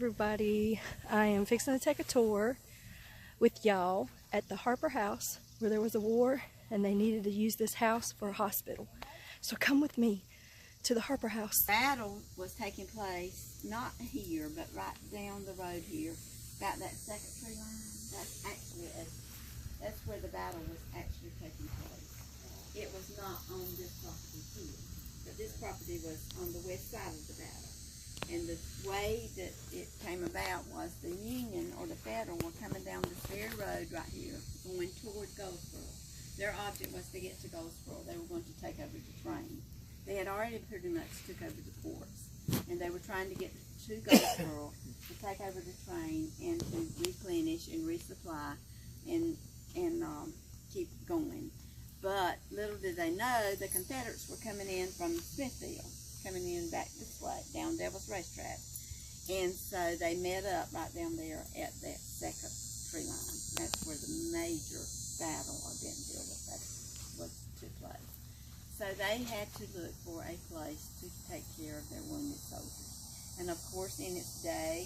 everybody. I am fixing to take a tour with y'all at the Harper House where there was a war and they needed to use this house for a hospital. So come with me to the Harper House. Battle was taking place not here but right down the road here, about that second tree line. That's where the battle was actually taking place. It was not on this property here, but this property was on the west side of the battle. And the way that it came about was the Union or the Federal were coming down this very road right here, going toward Goldsboro. Their object was to get to Goldsboro. They were going to take over the train. They had already pretty much took over the ports, and they were trying to get to Goldsboro to take over the train and to replenish and resupply and keep going. But little did they know the Confederates were coming in from Smithfield, coming in back this way, down Devil's Racetrack. And so they met up right down there at that second tree line. That's where the major battle of Bentonville took place. So they had to look for a place to take care of their wounded soldiers. And of course, in its day,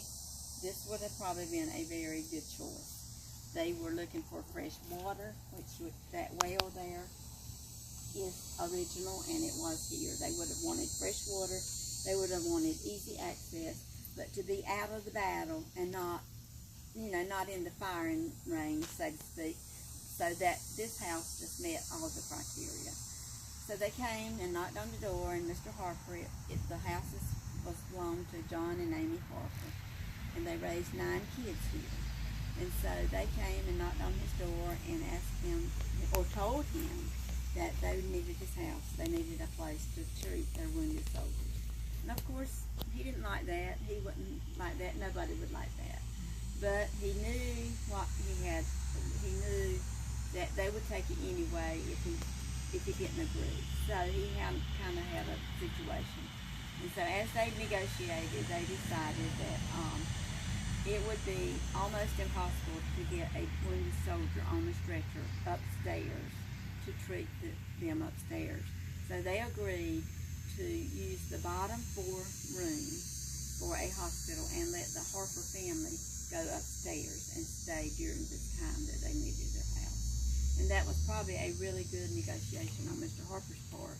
this would have probably been a very good choice. They were looking for fresh water, that well there is original, and it was here. They would have wanted fresh water. They would have wanted easy access, but to be out of the battle and not, not in the firing range, so to speak, so that this house just met all the criteria. So they came and knocked on the door, and Mr. Harper, the house was belonged to John and Amy Harper, and they raised 9 kids here. And so they came and knocked on his door and asked him, or told him, that they needed this house. They needed a place to treat their wounded soldiers. And of course, he didn't like that. He wouldn't like that. Nobody would like that. But he knew what he had. He knew that they would take it anyway if he didn't agree. So he kind of had a situation. And so as they negotiated, they decided that it would be almost impossible to get a wounded soldier on the stretcher upstairs to treat them upstairs. So they agreed to use the bottom 4 rooms for a hospital and let the Harper family go upstairs and stay during this time that they needed their house. And that was probably a really good negotiation on Mr. Harper's part,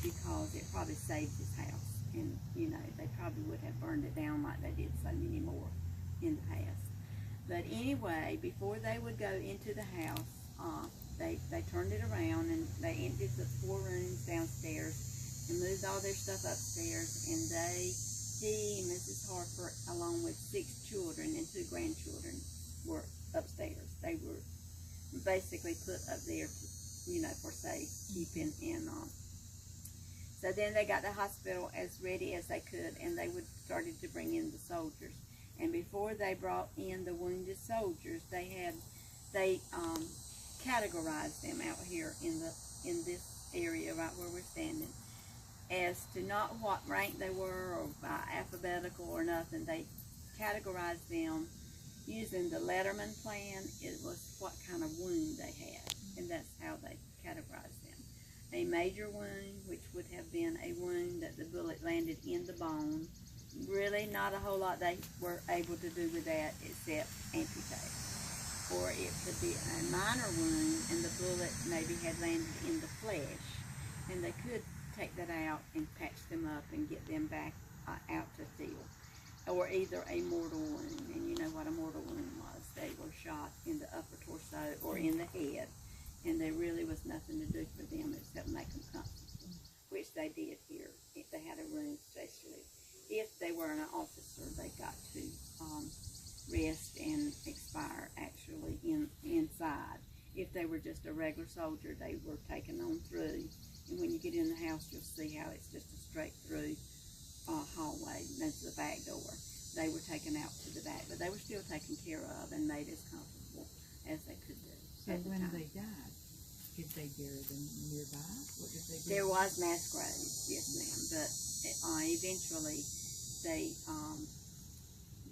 because it probably saved his house. And, they probably would have burned it down like they did so many more in the past. But anyway, before they would go into the house, they turned it around and they emptied the 4 rooms downstairs and moved all their stuff upstairs. And he and Mrs. Harper, along with 6 children and 2 grandchildren, were upstairs. They were basically put up there, for safekeeping. And so then they got the hospital as ready as they could, and they started to bring in the soldiers. And before they brought in the wounded soldiers, they categorized them out here in this area right where we're standing as to not what rank they were or by alphabetical or nothing. They categorized them using the Letterman plan. It was what kind of wound they had, and that's how they categorized them. A major wound, which would have been a wound that the bullet landed in the bone. Really not a whole lot they were able to do with that except amputate. Or it could be a minor wound and the bullet maybe had landed in the flesh, and they could take that out and patch them up and get them back out to field. Or either a mortal wound, and you know what a mortal wound was. They were shot in the upper torso or in the head, and there really was nothing to do for them except make them comfortable, which they did here. If they had a room, especially if they were an officer, they got to rest and expire actually inside. If they were just a regular soldier, they were taken on through. And when you get in the house, you'll see how it's just a straight through hallway. That's the back door. They were taken out to the back, but they were still taken care of and made as comfortable as they could do. So when they died, did they bury them nearby? What did they do? There was mass graves, yes ma'am, but eventually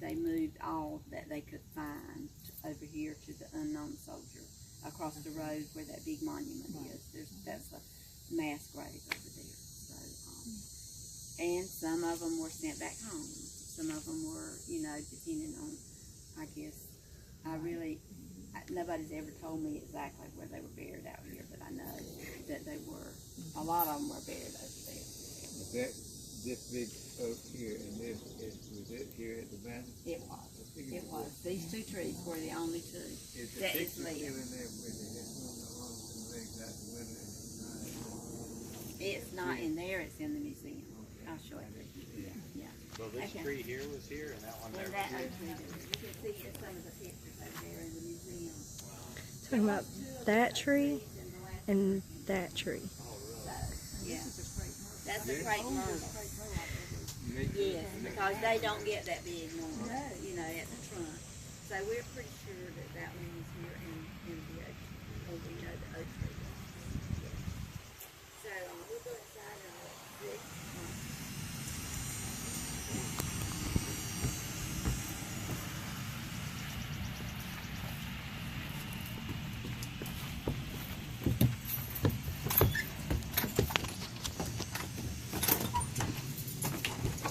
they moved all that they could find over here to the unknown soldier across the road where that big monument is. That's a mass grave over there. So, and some of them were sent back home. Some of them were you know, depending on, I guess, nobody's ever told me exactly where they were buried out here, but I know that they were, a lot of them were buried over there. But this big oak here and this, was it here at the manor? It was. It was. These two trees were the only two. Is the that picture is still left. in there where they just moved the arms and legs out the window and It's not in there, it's in the museum. I'll show it to you. Yeah. So this tree here was here and that one there And was that here? oak tree, you can see some of the pictures over there in the museum. Talking about that tree and that tree. Yeah. That's a crepe myrtle. Yes, because they don't get that big more, you know, at the trunk. So we're pretty sure that that one was here in the oak tree, or we know the oak tree was. Yeah. So we'll go inside and look.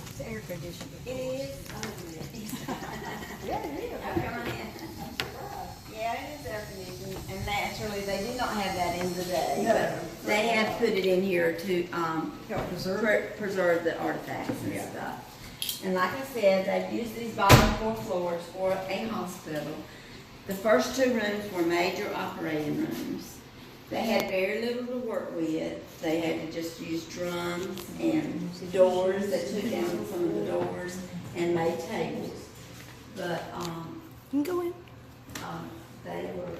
It's air conditioned. It is. Yeah, it is. Yeah, it is air conditioned, and naturally, they do not have that in today. But they have put it in here to preserve the artifacts and stuff. And like I said, they've used these bottom 4 floors for a hospital. The first 2 rooms were major operating rooms. They had very little to work with. They had to just use drums and doors. They took down some of the doors and made tables. But You can go in. they were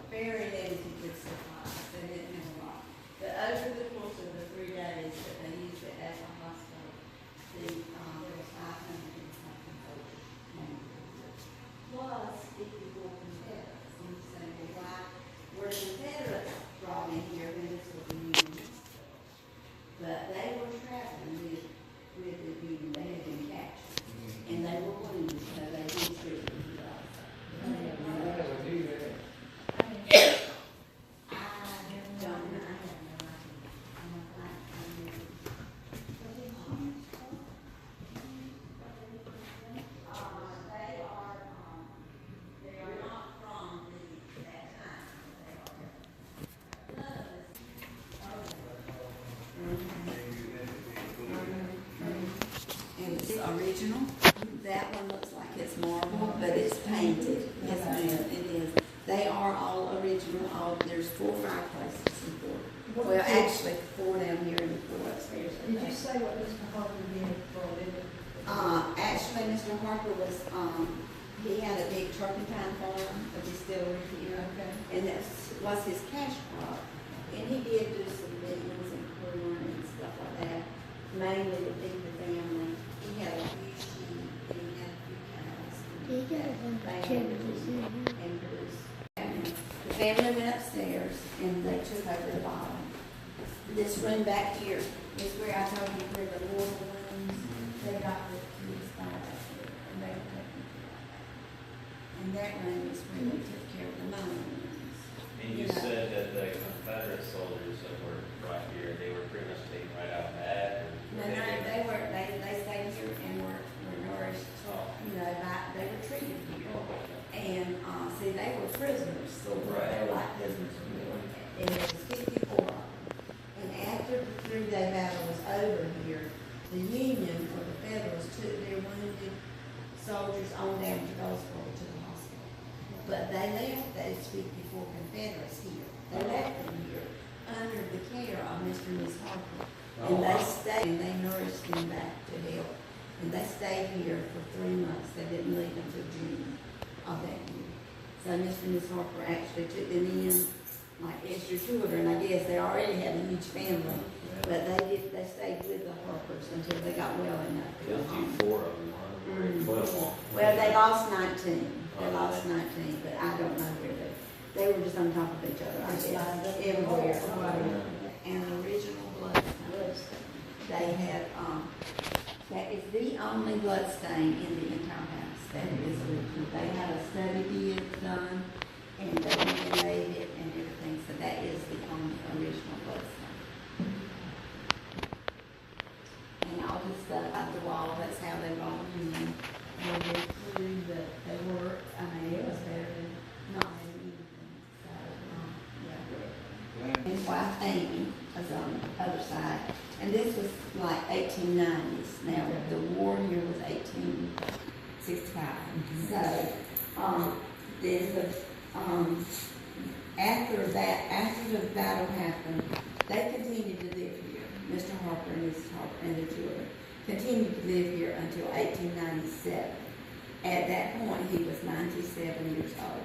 very limited with supplies. They didn't have a lot. But over the course of the 3 days that they used it as a hospital, there was 500 and something soldiers. Plus 54 Confederates. And you say, well, why were the Confederates brought in here when this was a Union hospital? But they were traveling with the Union. They had been captured. And they were wounded, so they did treat them well. I don't know. I have no idea. I'm not like, they are not from that time. And it's original. That one looks like it's marble, but it's painted. Yes, ma'am, it is. They are all original. There's 4 fireplaces in 4. Well, actually 4 down here and 4 upstairs. Did you say what Mr. Harper did for a living? Actually, Mr. Harper was, he had a big turpentine farm, a distillery here. Okay. And that was his cash crop. And he did do some beans and corn and stuff like that, mainly to feed the family. He had a few sheep and he had a few cows. And produce. The family went upstairs and they took over the bottom. This room back here is where I told you where the mortal rooms, they got the kids by back here and they were taking care of that. And that room is where they took care of the minor rooms. And you said that the Confederate soldiers that were right here, they were pretty much taken right out of that? No, they stayed here and were nourished, you know, they were treated here. And, see, they were prisoners, so they were like prisoners of war. And there was 54 of them. And after the 3-day battle was over here, the Union or the Federals took their wounded soldiers on down to Goldsboro to the hospital. But they left those 54 Confederates here. They left them here under the care of Mr. and Miss Harper. And they stayed, and they nourished them back to health. And they stayed here for 3 months. They didn't leave until June of that year. So Mr. and Miss Harper actually took them in like extra children. I guess they already had a huge family. But they stayed with the Harpers until they got well enough to go home. 4 of them, huh? Well, they lost 19. They lost 19, but I don't know where they were just on top of each other. I guess everywhere. And the original bloodstain. They had, that is the only bloodstain in the entire house. That is original. They had a study bid done, and they made it and everything. So that is the only original bloodstain. And all this stuff out the wall, that's how they roll. side. So, then after the battle happened, they continued to live here. Mr. Harper and Mrs. Harper and the children continued to live here until 1897. At that point, he was 97 years old.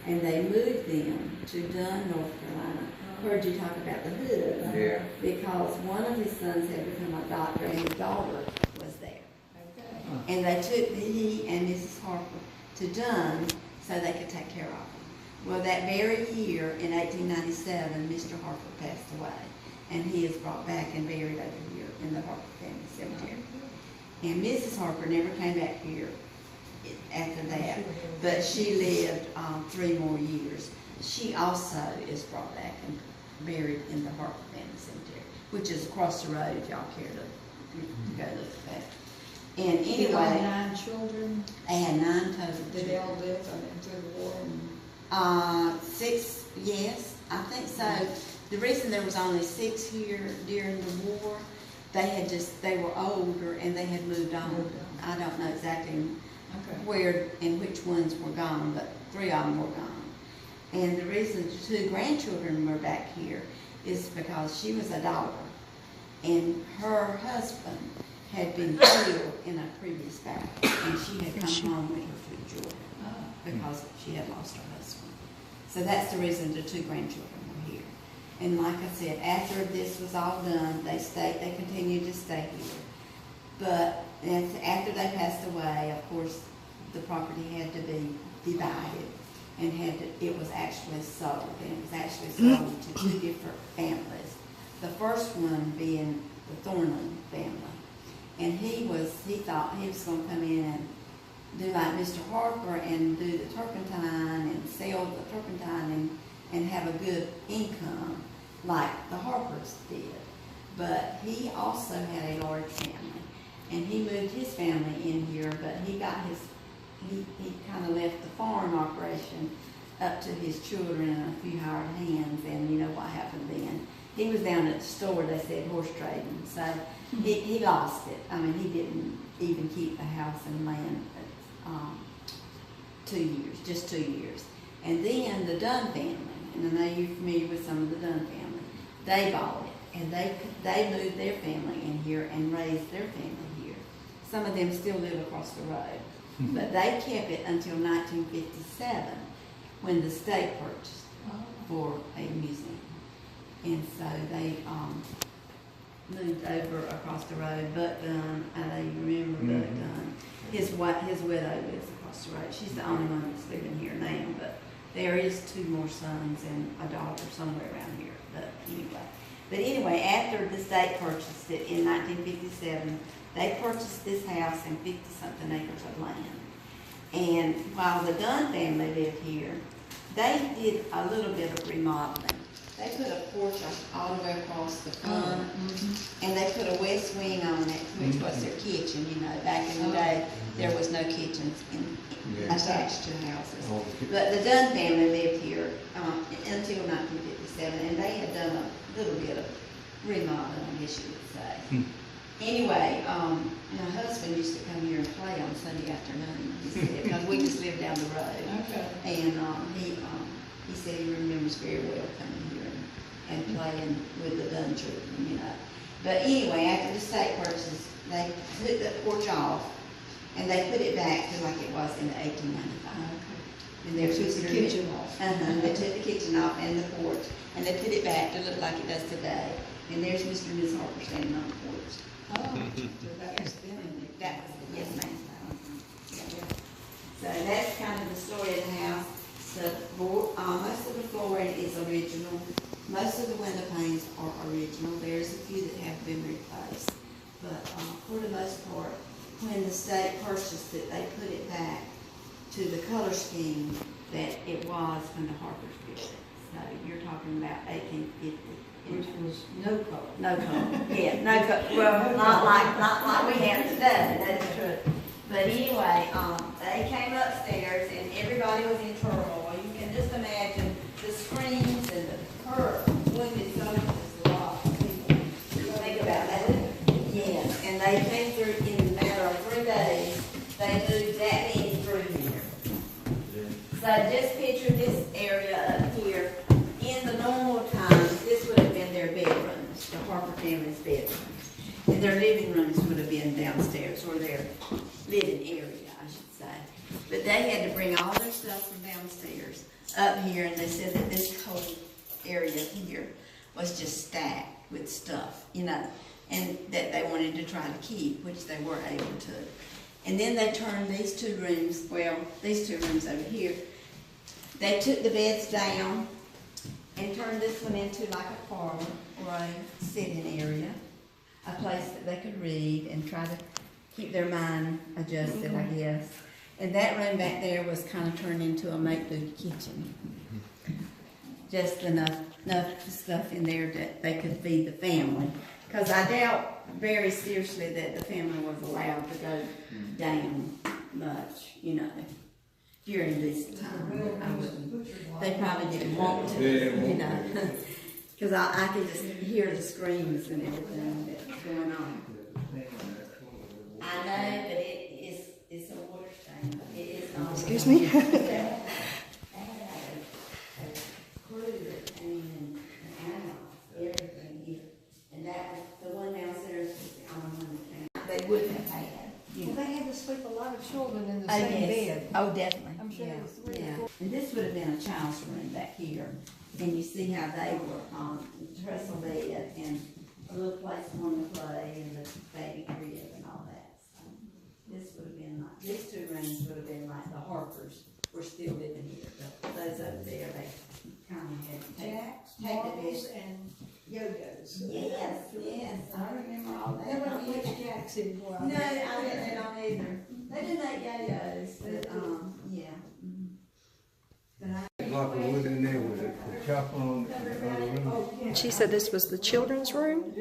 And they moved them to Dunn, North Carolina. Heard you talk about the hood. Yeah. Because one of his sons had become a doctor and his daughter was there. Okay. And they took he and Mrs. Harper to Dunn so they could take care of him. Well, that very year in 1897, Mr. Harper passed away. And he is brought back and buried over here in the Harper family cemetery. And Mrs. Harper never came back here after that, but she lived 3 more years. She also is brought back and buried in the Harper family cemetery, which is across the road if y'all care to go look at that. And He had anyway, 9 children. they had 9 total Did they all children. live through the war? And 6, yes, I think so. The reason there was only 6 here during the war, they were older and they had moved on. I don't know exactly okay. where and which ones were gone, but 3 of them were gone. And the reason the 2 grandchildren were back here is because she was a daughter, and her husband had been killed in a previous battle, and she had come home with her 2 children because she had lost her husband. So that's the reason the 2 grandchildren were here. And like I said, after this was all done, they continued to stay here. But after they passed away, of course, the property had to be divided, and it was actually sold. And it was actually sold to 2 different families. The first one being the Thornton family. And he thought he was going to come in and do like Mr. Harper and do the turpentine and sell the turpentine and have a good income like the Harpers did. But he also had a large family, and he moved his family in here, but he kind of left the farm operation up to his children and a few hired hands, and you know what happened then. He was down at the store, they said, horse trading, so he lost it. I mean, he didn't even keep the house and land 2 years, just 2 years. And then the Dunn family, and I know you're familiar with some of the Dunn family, they bought it, and they moved their family in here and raised their family here. Some of them still live across the road, but they kept it until 1957 when the state purchased for a museum. And so they moved over across the road. Buck Dunn, I know you remember Buck Dunn. His widow lives across the road. She's the only one that's living here now, but there is 2 more sons and a daughter somewhere around here. But anyway, after the state purchased it in 1957, they purchased this house and 50-something acres of land. And while the Dunn family lived here, they did a little bit of remodeling. They put a porch all the way across the front, and they put a west wing on it, which was their kitchen. You know, back in the day, there was no kitchens attached to houses. But the Dunn family lived here until 1957, and they had done a little bit of remodeling, I guess you would say. Anyway, my husband used to come here and play on Sunday afternoon, he said, because we just lived down the road. Okay. And he said he remembers very well coming here and playing with the Dunn children, you know. But anyway, after the state purchase, they took the porch off, and they put it back to like it was in 1895. And they took the kitchen off. They took the kitchen off and the porch, and they put it back to look like it does today. And there's Mr. and Ms. Harper standing on the porch. Oh, so that was then. That was it, yes, ma'am. Yeah. So that's kind of the story of the house. Most of the flooring is original. Most of the window panes are original. There's a few that have been replaced. But for the most part, when the state purchased it, they put it back to the color scheme that it was when the Harpers built it. So you're talking about 1850. Which was no color. No color. Yeah, no color. Well, not like we have today. That's true. But anyway, they came upstairs and everybody was in turmoil. You can just imagine the screams and the hurt. Wounded soldiers is a lot of people. Think about that. Yes, and they came through in a matter of 3 days. They moved that many So just picture this area up here. In the normal times, this would have been their bedrooms, the Harper family's bedrooms. And their living rooms would have been downstairs, or their living area, I should say. But they had to bring all their stuff from downstairs up here, and they said that this whole area here was just stacked with stuff, you know, and that they wanted to try to keep, which they were able to. And then they turned these two rooms, well, these two rooms over here, they took the beds down and turned this one into like a parlor or a sitting area, a place that they could read and try to keep their mind adjusted, I guess. And that room back there was kind of turned into a make-believe kitchen. Just enough stuff in there that they could feed the family. Because I doubt very seriously that the family was allowed to go down much, you know, during this time. They probably didn't want to, you know, because I could just hear the screams and everything that's going on. I know, but it's a water stain. It is not. Excuse me? Everything here. And that was, the one downstairs was the only one that they would have had. You know. Well, they had to sleep a lot of children in the Oh, same yes. bed. Oh, definitely. I'm sure Yeah, it was 3 or yeah. 4. And this would have been a child's room back here. And you see how they were on the trestle bed and a little place for them to play and the baby crib and all that. So this would have been like, these two rooms would have been like the Harpers were still living here. But those over there, they kind of had to Jacks, take the marbles, bed. and yo-yos. Yes, I remember all that. They weren't much jacks anymore. No, I bet they don't either. They did make yo-yos, but, yeah. But Block of wood in there with a chop on the other room. She said this was the children's room.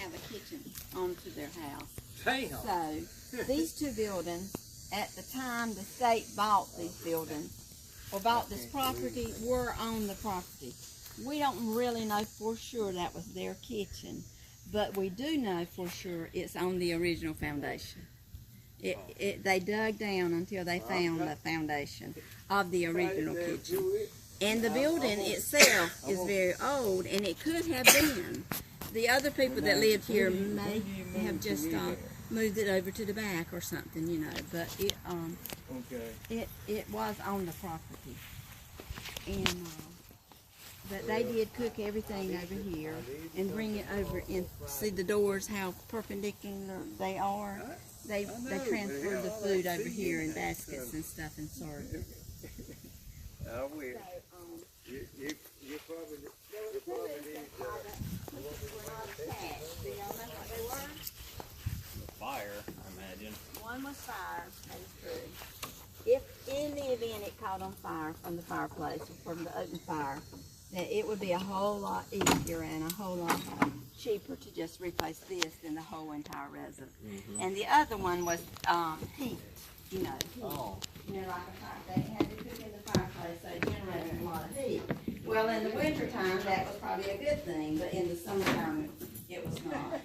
have a kitchen onto their house. Damn. So these two buildings, at the time the state bought these buildings or bought this property, were on the property. We don't really know for sure that was their kitchen, but we do know for sure it's on the original foundation. They dug down until they found the foundation of the original kitchen. And the building itself is very old, and it could have been. The other people that lived here may have just moved it over to the back or something, you know. But it was on the property, and but they did cook everything over here and bring it over and see the doors how perpendicular they are. They transferred the food over here in baskets and stuff and served it. I will. You probably need Fire, I imagine. One was fire, that is true. If in the event it caught on fire from the fireplace or from the open fire, then it would be a whole lot easier and a whole lot cheaper to just replace this than the whole entire resin. And the other one was heat, you know. Heat. Oh. You know, like a fire, they had to cook in the fireplace, so it generated a lot of heat. Well, in the wintertime, that was probably a good thing, but in the summertime, it was not.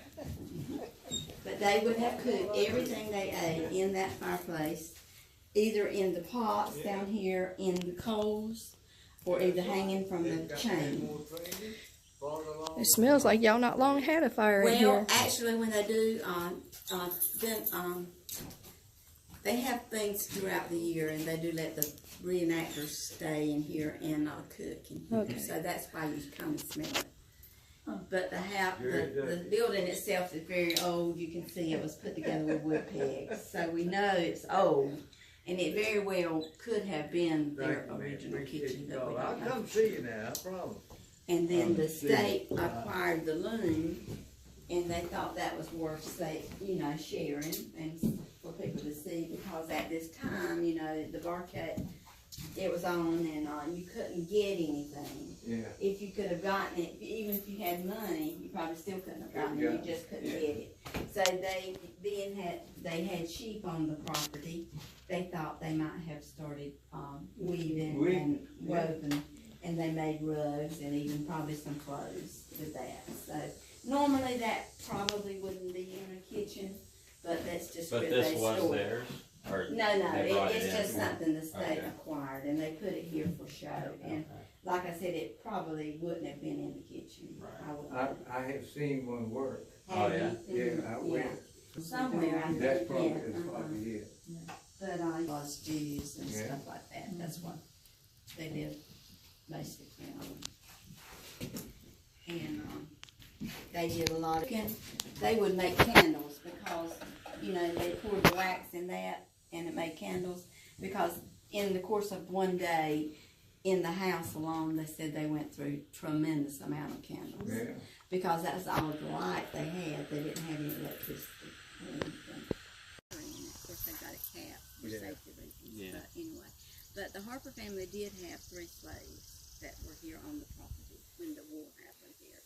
But they would have cooked everything they ate in that fireplace, either in the pots down here in the coals, or either hanging from the chain. It smells like y'all not long had a fire in Well, here. actually, when they do, they have things throughout the year, and they do let the reenactors stay in here and cook in here. Okay. So that's why you kind of smell it. But the building itself is very old. You can see it was put together with wood pegs, so we know it's old, and it very well could have been their original kitchen. But we don't I'll know. come see you now, I promise. And then the state acquired the loom, and they thought that was worth, sharing and for people to see, because at this time, the barcade it was on and on. You couldn't get anything. Yeah. If you could have gotten it, even if you had money, you probably still couldn't have gotten it. You just couldn't get it. So they had sheep on the property. They thought they might have started weaving and woven, and they made rugs and even probably some clothes with that. So normally that probably wouldn't be in a kitchen, but that's just But where this they was stored. theirs? Or No, they brought it's it just in? something the state Okay. acquired, and they put it here for show. And like I said, it probably wouldn't have been in the kitchen. Right. I have seen one work. Oh, yeah? Yeah, I will. Somewhere, I think, That's probably, yeah. that's probably it. But it was Jews and Yeah. stuff like that. That's what they did basically on. And they did a lot of, they would make candles because, you know, they poured the wax in that and it made candles. Because in the course of one day, in the house alone, they said they went through tremendous amount of candles. Yeah. Because that's all the light they had. They didn't have any electricity or anything. Of course, they got it capped for safety reasons. Yeah. But anyway, but the Harper family did have 3 slaves that were here on the property when the war happened here.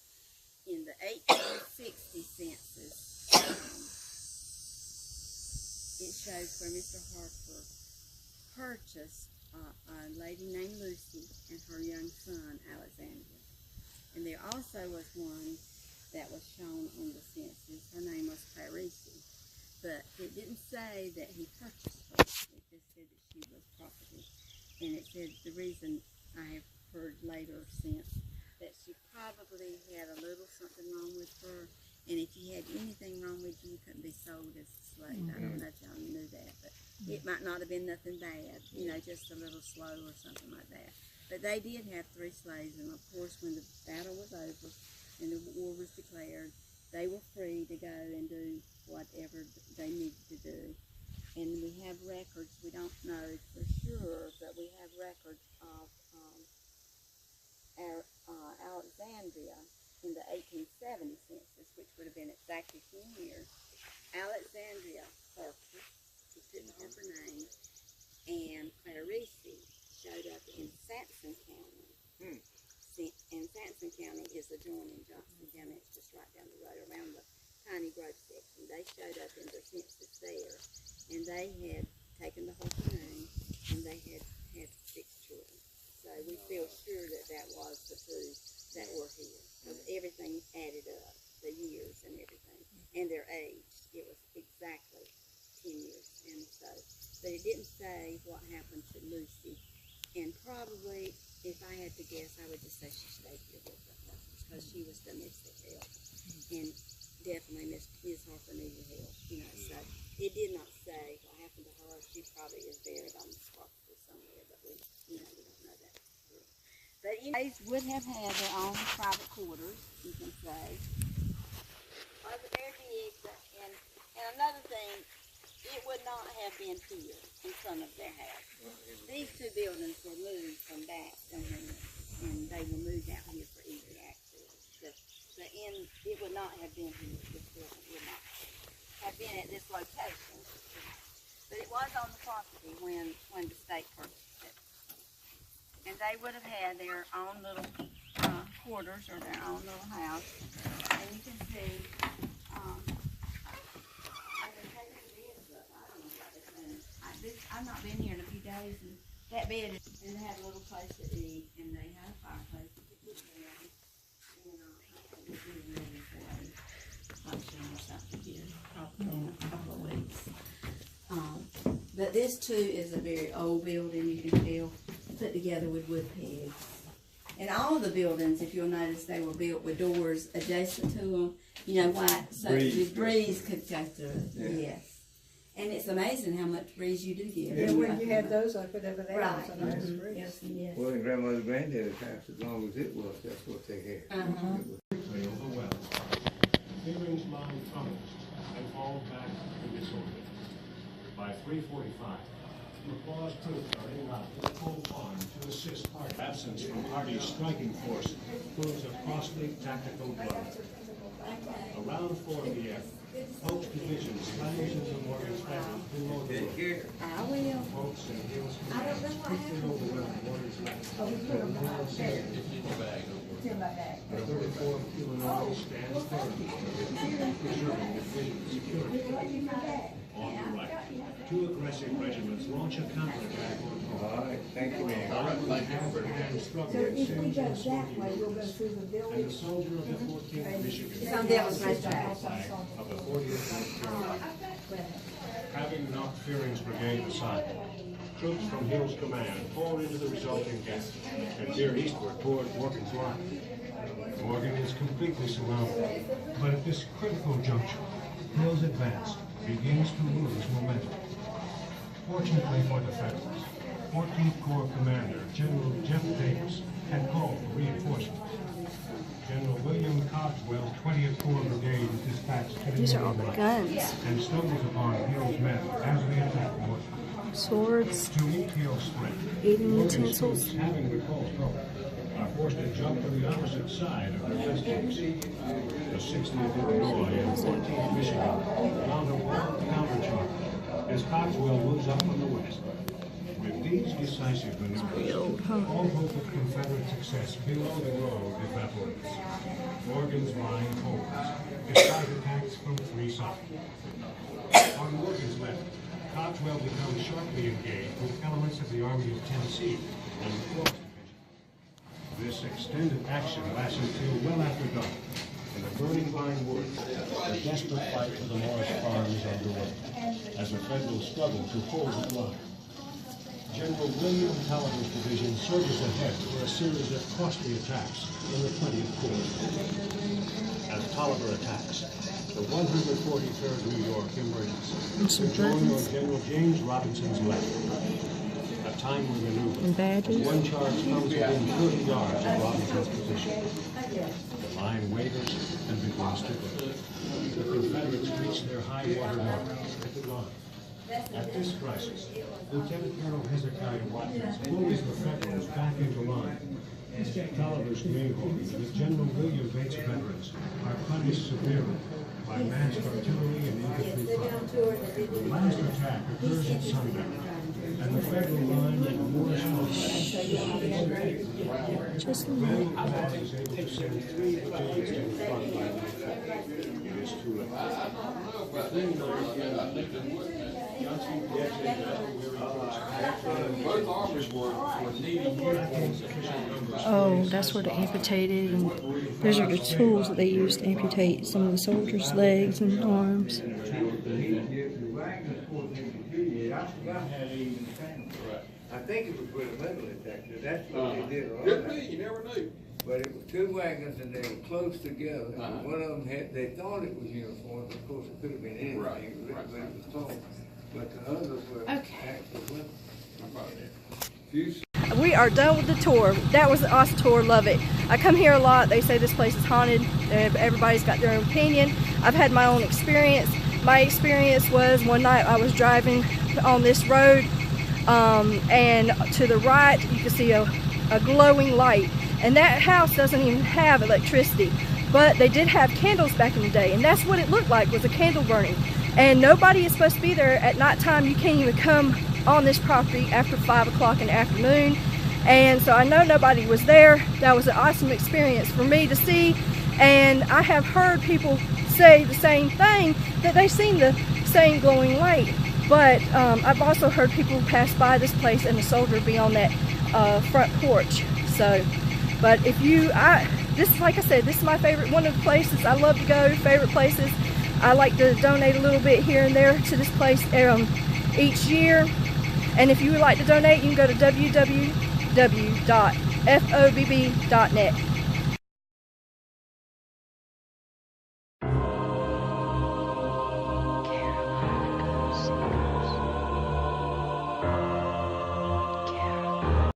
In the 1860 census, it shows where Mr. Harper purchased a lady named Lucy and her young son, Alexander. And there also was one that was shown on the census. Her name was Parisi. But it didn't say that he purchased her. It just said that she was property. And it said the reason I have heard later since that she probably had a little something wrong with her. And if you had anything wrong with you, you couldn't be sold as a slave. I don't know if y'all knew that, but it might not have been nothing bad, you know, just a little slow or something like that. But they did have 3 slaves, and of course when the battle was over and the war was declared, they were free to go and do whatever they needed to do. And we have records, we don't know for sure, but we have records of Alexandria in the 1870 census, which would have been exactly 10 years. Alexandria Harper, she couldn't have her name, and Parisi showed up in Sampson County. And Sampson County is adjoining Johnson County. It's just right down the road around the Tiny Grove section. They showed up in their census there, and they had taken the Harper name, and they had 6 children. So we feel sure that that was the 2 that were here, because everything added up, the years and everything, and their age. It was exactly 10 years. And so, but it didn't say what happened to Lucy. And probably, if I had to guess, I would just say she stayed here with her because she was domestic help. And definitely Miss Harper needed help, you know. So it did not say what happened to her. She probably is buried on the property somewhere, but we don't know that for sure. But you know, they would have had their own private quarters, you can say. Wasn't very big, and another thing, it would not have been here in front of their house. These 2 buildings were moved from back and they were moved out here for easy access. It would not have been here. This building would not have been at this location. But it was on the property when the state purchased it. And they would have had their own little quarters or their own little house. And you can see, I've not been here in a few days, and that bed, and they had a little place to eat, and they had a fireplace to cook down, and we'll be ready for a function or something here, probably in a couple of weeks. But this too is a very old building, you can tell, put together with wood pegs. And all of the buildings, if you'll notice, they were built with doors adjacent to them, you know, why, so the breeze could go through, yes. And it's amazing how much breeze you do get. Yeah, when you had those up over there, Right. it was a nice breeze. Yes. Well, in grandmother, granddad's house, as long as it was, that's what they had. Quickly overwhelmed. Fearing's mind tunnels and fall back to disorder. By 3:45, McClaw's troops are in route to Cole Farm to assist party. Absence from party's striking force proves a costly tactical blow. Around 4 p.m., Polk's division slams into Morgan's family. I will. Polk's and Hill's I don't know what quickly happened. The 34th Illinois stands firm in preserving the vision security. On the right, 2 aggressive regiments launch a counterattack on home. All right, thank you, man. Hand struggle So in if we St. go John's that way, we'll go Smoky through the and village. the soldier of the 14th Michigan It's on the other side. of the 40th North Carolina. Having knocked Fearing's brigade aside, troops from Hill's command poured into the resulting gap and veer eastward toward Morgan's line. Morgan is completely surrounded, but at this critical juncture, Hill's advance begins to lose momentum. Fortunately for the Federals, 14th Corps Commander General Jeff Davis had called for reinforcements. General William Cogswell's 20th Corps Brigade was dispatched to the These are all the Union guns. line and stumbles upon Hill's men as they attack Morgan. Swords, To meet Hill's strength, eating Morgan's utensils. troops, having repulsed Home, are forced to jump to the opposite side of the festivities. The 60th Illinois and 14th Michigan mount a wild countercharge as Cogswell moves up from the west. With these decisive maneuvers, all hope of Confederate success below the road evaporates. Morgan's line holds, despite attacks from 3 sides. On Morgan's left, Cogswell becomes sharply engaged with elements of the Army of Tennessee and the 4th Division. This extended action lasts until well after dark. In the burning pine woods, the desperate fight for the Morris farm is underway, as the Federals struggle to hold the line. General William Taliaferro's division surges ahead for a series of costly attacks in the 20th Corps. As Taliaferro attacks, the 143rd New York emerges to join on General James Robinson's left. A timely maneuver, And badges. as one charge comes within 30 yards of Robinson's position. The line wavers and begins to burn. The Confederates reach their high water mark at the line. At this crisis, Lieutenant Colonel Hezekiah Watkins pulls the Federals back into line. Taliaferro's Greenhorns with General William Bates veterans are punished severely by massed artillery and infantry fire. The last attack occurs at sundown, and the Federal line at Morris Just General Patton is able to send 3 brigades to the front by nightfall. It is too late. Oh, that's where the amputated, and those are the tools that they use to amputate some of the soldiers' legs and arms. I think it was with a metal detector. That's what they did. All Could that. be, you never knew. But it was 2 wagons and they were close together. One of them had, they thought it was uniform, but of course it could have been anything, Right, but right. it was tall. But the others were actual weapons. How about that? Few We are done with the tour. That was an awesome tour. Love it. I come here a lot. They say this place is haunted. Everybody's got their own opinion. I've had my own experience. My experience was one night I was driving on this road, and to the right you can see a glowing light. And that house doesn't even have electricity, but they did have candles back in the day, and that's what it looked like, was a candle burning. And nobody is supposed to be there at nighttime. You can't even come on this property after 5 o'clock in the afternoon. And so I know nobody was there. That was an awesome experience for me to see. And I have heard people say the same thing, that they've seen the same glowing light. But I've also heard people pass by this place and a soldier be on that front porch. So, but if you, this, like I said, this is my favorite, one of the places I love to go, favorite places. I like to donate a little bit here and there to this place each year. And if you would like to donate, you can go to www.fobb.net.